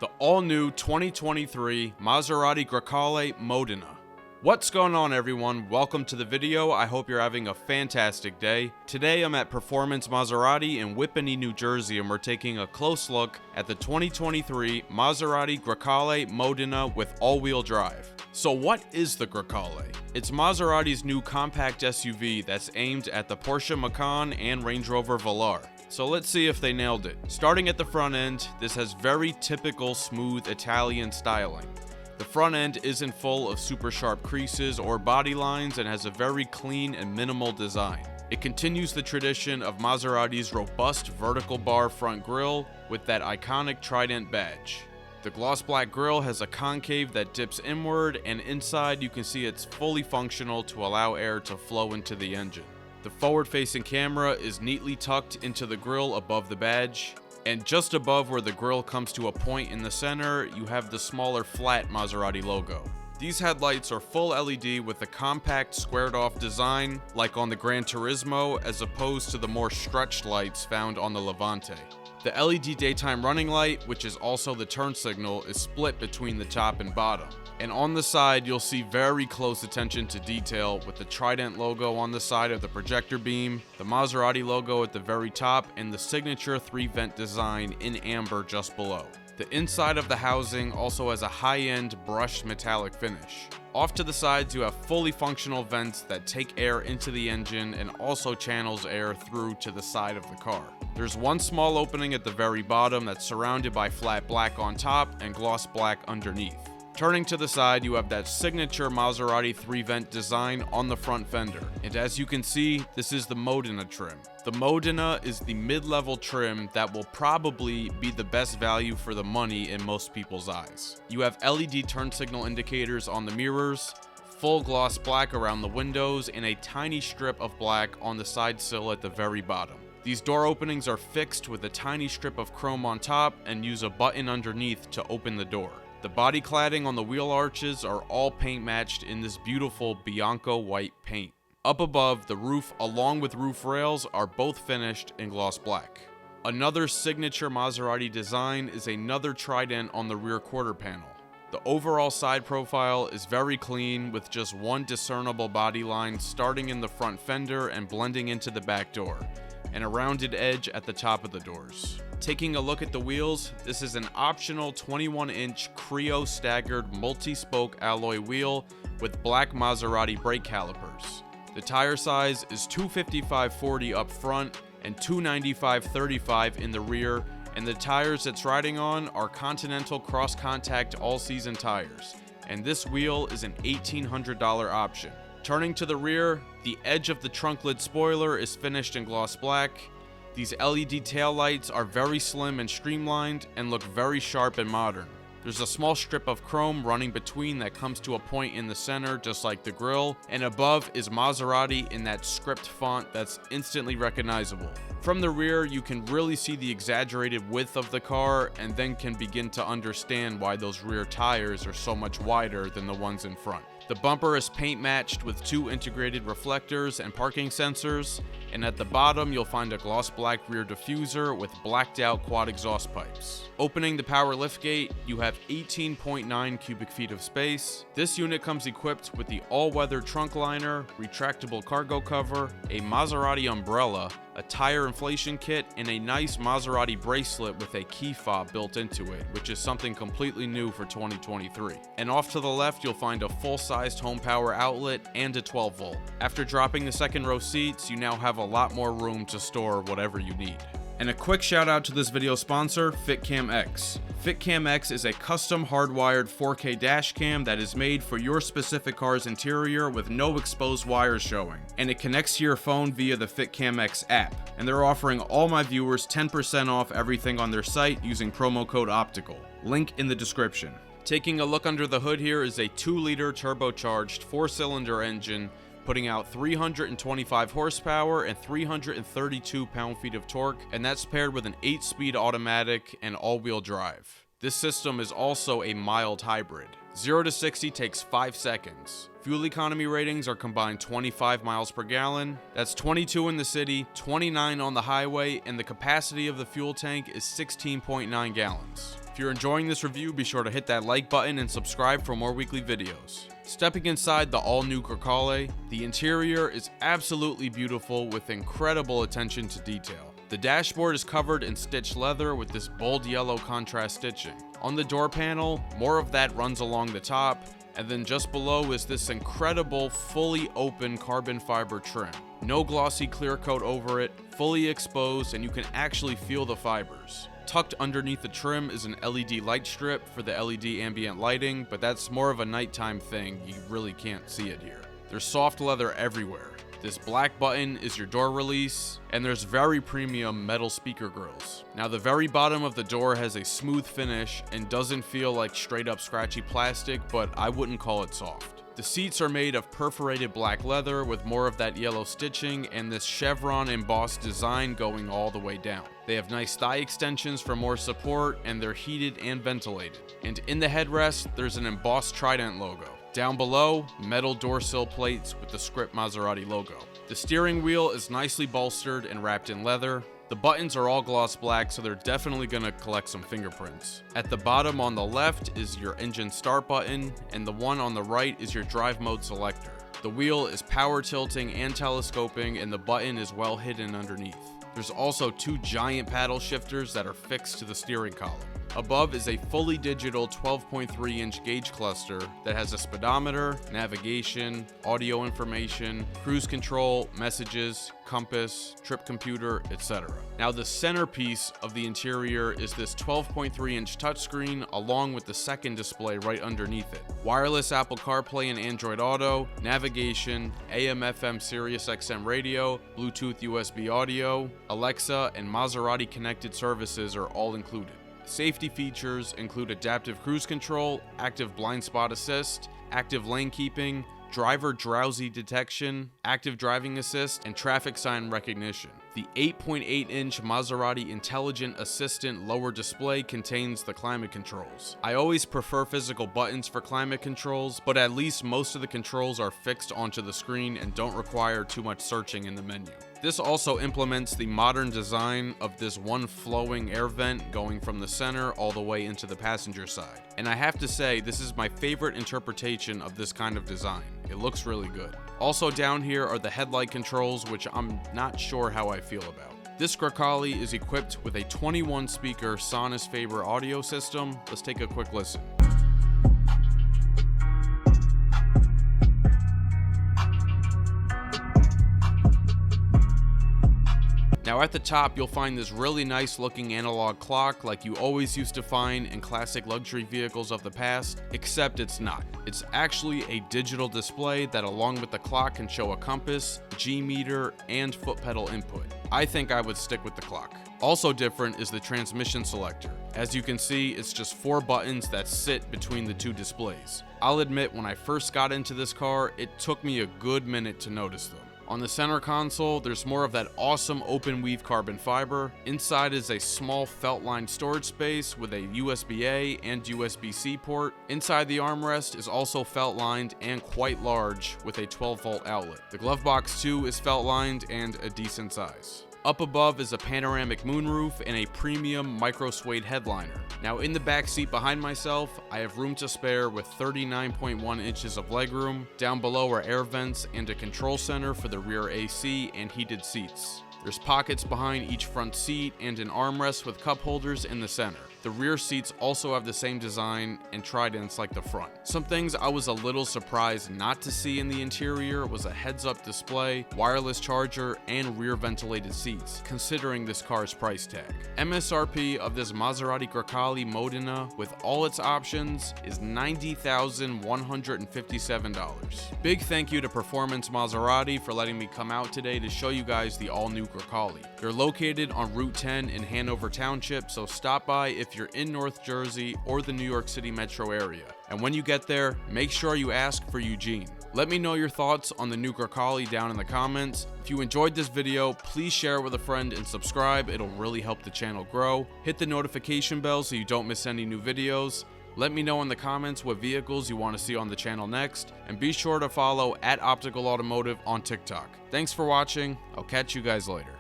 the all-new 2023 Maserati Grecale Modena. What's going on, everyone? Welcome to the video. I hope you're having a fantastic day. Today I'm at Performance Maserati in Whippany, New Jersey, and we're taking a close look at the 2023 Maserati Grecale Modena with all-wheel drive. So what is the Grecale? It's Maserati's new compact SUV that's aimed at the Porsche Macan and Range Rover Velar. So let's see if they nailed it. Starting at the front end, this has very typical smooth Italian styling. The front end isn't full of super sharp creases or body lines and has a very clean and minimal design. It continues the tradition of Maserati's robust vertical bar front grille with that iconic trident badge. The gloss black grille has a concave that dips inward, and inside you can see it's fully functional to allow air to flow into the engine. The forward-facing camera is neatly tucked into the grille above the badge. And just above where the grille comes to a point in the center, you have the smaller flat Maserati logo. These headlights are full LED with a compact squared off design like on the Gran Turismo, as opposed to the more stretched lights found on the Levante. The LED daytime running light, which is also the turn signal, is split between the top and bottom. And on the side, you'll see very close attention to detail with the Trident logo on the side of the projector beam, the Maserati logo at the very top, and the signature 3-vent design in amber just below. The inside of the housing also has a high-end brushed metallic finish. Off to the sides, you have fully functional vents that take air into the engine and also channels air through to the side of the car. There's one small opening at the very bottom that's surrounded by flat black on top and gloss black underneath. Turning to the side, you have that signature Maserati 3-vent design on the front fender. And as you can see, this is the Modena trim. The Modena is the mid-level trim that will probably be the best value for the money in most people's eyes. You have LED turn signal indicators on the mirrors, full gloss black around the windows, and a tiny strip of black on the side sill at the very bottom. These door openings are fixed with a tiny strip of chrome on top and use a button underneath to open the door. The body cladding on the wheel arches are all paint matched in this beautiful Bianco white paint. Up above, the roof along with roof rails are both finished in gloss black. Another signature Maserati design is another trident on the rear quarter panel. The overall side profile is very clean with just one discernible body line starting in the front fender and blending into the back door, and a rounded edge at the top of the doors. Taking a look at the wheels, this is an optional 21-inch Creo staggered multi-spoke alloy wheel with black Maserati brake calipers. The tire size is 255/40 up front and 295/35 in the rear, and the tires it's riding on are Continental cross-contact all-season tires, and this wheel is an $1,800 option. Turning to the rear, the edge of the trunk lid spoiler is finished in gloss black. These LED taillights are very slim and streamlined and look very sharp and modern. There's a small strip of chrome running between that comes to a point in the center, just like the grille, and above is Maserati in that script font that's instantly recognizable. From the rear, you can really see the exaggerated width of the car and then can begin to understand why those rear tires are so much wider than the ones in front. The bumper is paint matched with 2 integrated reflectors and parking sensors, and at the bottom you'll find a gloss black rear diffuser with blacked out quad exhaust pipes. Opening the power liftgate, you have 18.9 cubic feet of space. This unit comes equipped with the all-weather trunk liner, retractable cargo cover, a Maserati umbrella, a tire inflation kit, and a nice Maserati bracelet with a key fob built into it, which is something completely new for 2023. And off to the left, you'll find a full-sized home power outlet and a 12-volt. After dropping the second row seats, you now have a lot more room to store whatever you need. And a quick shout out to this video sponsor, FitCam X. FitCam X is a custom hardwired 4K dash cam that is made for your specific car's interior with no exposed wires showing. And it connects to your phone via the FitCam X app. And they're offering all my viewers 10% off everything on their site using promo code OPTICAL. Link in the description. Taking a look under the hood here is a 2-liter turbocharged 4-cylinder engine putting out 325 horsepower and 332 pound-feet of torque, and that's paired with an 8-speed automatic and all-wheel drive. This system is also a mild hybrid. 0 to 60 takes 5 seconds. Fuel economy ratings are combined 25 miles per gallon. That's 22 in the city, 29 on the highway, and the capacity of the fuel tank is 16.9 gallons. If you're enjoying this review, be sure to hit that like button and subscribe for more weekly videos. Stepping inside the all-new Grecale, the interior is absolutely beautiful with incredible attention to detail. The dashboard is covered in stitched leather with this bold yellow contrast stitching. On the door panel, more of that runs along the top, and then just below is this incredible fully open carbon fiber trim. No glossy clear coat over it, fully exposed, and you can actually feel the fibers. Tucked underneath the trim is an LED light strip for the LED ambient lighting, but that's more of a nighttime thing, you really can't see it here. There's soft leather everywhere. This black button is your door release, and there's very premium metal speaker grills. Now the very bottom of the door has a smooth finish and doesn't feel like straight up scratchy plastic, but I wouldn't call it soft. The seats are made of perforated black leather with more of that yellow stitching and this chevron embossed design going all the way down. They have nice thigh extensions for more support, and they're heated and ventilated. And in the headrest, there's an embossed Trident logo. Down below, metal door sill plates with the script Maserati logo. The steering wheel is nicely bolstered and wrapped in leather. The buttons are all gloss black, so they're definitely gonna collect some fingerprints. At the bottom on the left is your engine start button, and the one on the right is your drive mode selector. The wheel is power tilting and telescoping, and the button is well hidden underneath. There's also two giant paddle shifters that are fixed to the steering column. Above is a fully digital 12.3-inch gauge cluster that has a speedometer, navigation, audio information, cruise control, messages, compass, trip computer, etc. Now the centerpiece of the interior is this 12.3-inch touchscreen along with the second display right underneath it. Wireless Apple CarPlay and Android Auto, navigation, AM/FM Sirius XM radio, Bluetooth USB audio, Alexa, and Maserati connected services are all included. Safety features include adaptive cruise control, active blind spot assist, active lane keeping, driver drowsy detection, active driving assist, and traffic sign recognition. The 8.8-inch Maserati Intelligent Assistant lower display contains the climate controls. I always prefer physical buttons for climate controls, but at least most of the controls are fixed onto the screen and don't require too much searching in the menu. This also implements the modern design of this one flowing air vent going from the center all the way into the passenger side. And I have to say, this is my favorite interpretation of this kind of design. It looks really good. Also down here are the headlight controls, which I'm not sure how I feel about. This Grecale is equipped with a 21-speaker Sonus Faber audio system. Let's take a quick listen. Now at the top, you'll find this really nice looking analog clock like you always used to find in classic luxury vehicles of the past, except it's not. It's actually a digital display that along with the clock can show a compass, G-meter, and foot pedal input. I think I would stick with the clock. Also different is the transmission selector. As you can see, it's just 4 buttons that sit between the two displays. I'll admit, when I first got into this car, it took me a good minute to notice them. On the center console, there's more of that awesome open weave carbon fiber. Inside is a small felt-lined storage space with a USB-A and USB-C port. Inside the armrest is also felt-lined and quite large with a 12-volt outlet. The glove box too is felt-lined and a decent size. Up above is a panoramic moonroof and a premium micro suede headliner. Now in the back seat behind myself, I have room to spare with 39.1 inches of legroom. Down below are air vents and a control center for the rear AC and heated seats. There's pockets behind each front seat and an armrest with cup holders in the center. The rear seats also have the same design and tridents like the front. Some things I was a little surprised not to see in the interior was a heads-up display, wireless charger, and rear ventilated seats, considering this car's price tag. MSRP of this Maserati Grecale Modena with all its options is $90,157. Big thank you to Performance Maserati for letting me come out today to show you guys the all-new Grecale. They're located on Route 10 in Hanover Township, so stop by if you're in North Jersey or the New York City metro area. And when you get there, make sure you ask for Eugene. Let me know your thoughts on the new Grecale down in the comments. If you enjoyed this video, please share it with a friend and subscribe. It'll really help the channel grow. Hit the notification bell so you don't miss any new videos. Let me know in the comments what vehicles you want to see on the channel next, and be sure to follow @OpticalAutomotive on TikTok. Thanks for watching. I'll catch you guys later.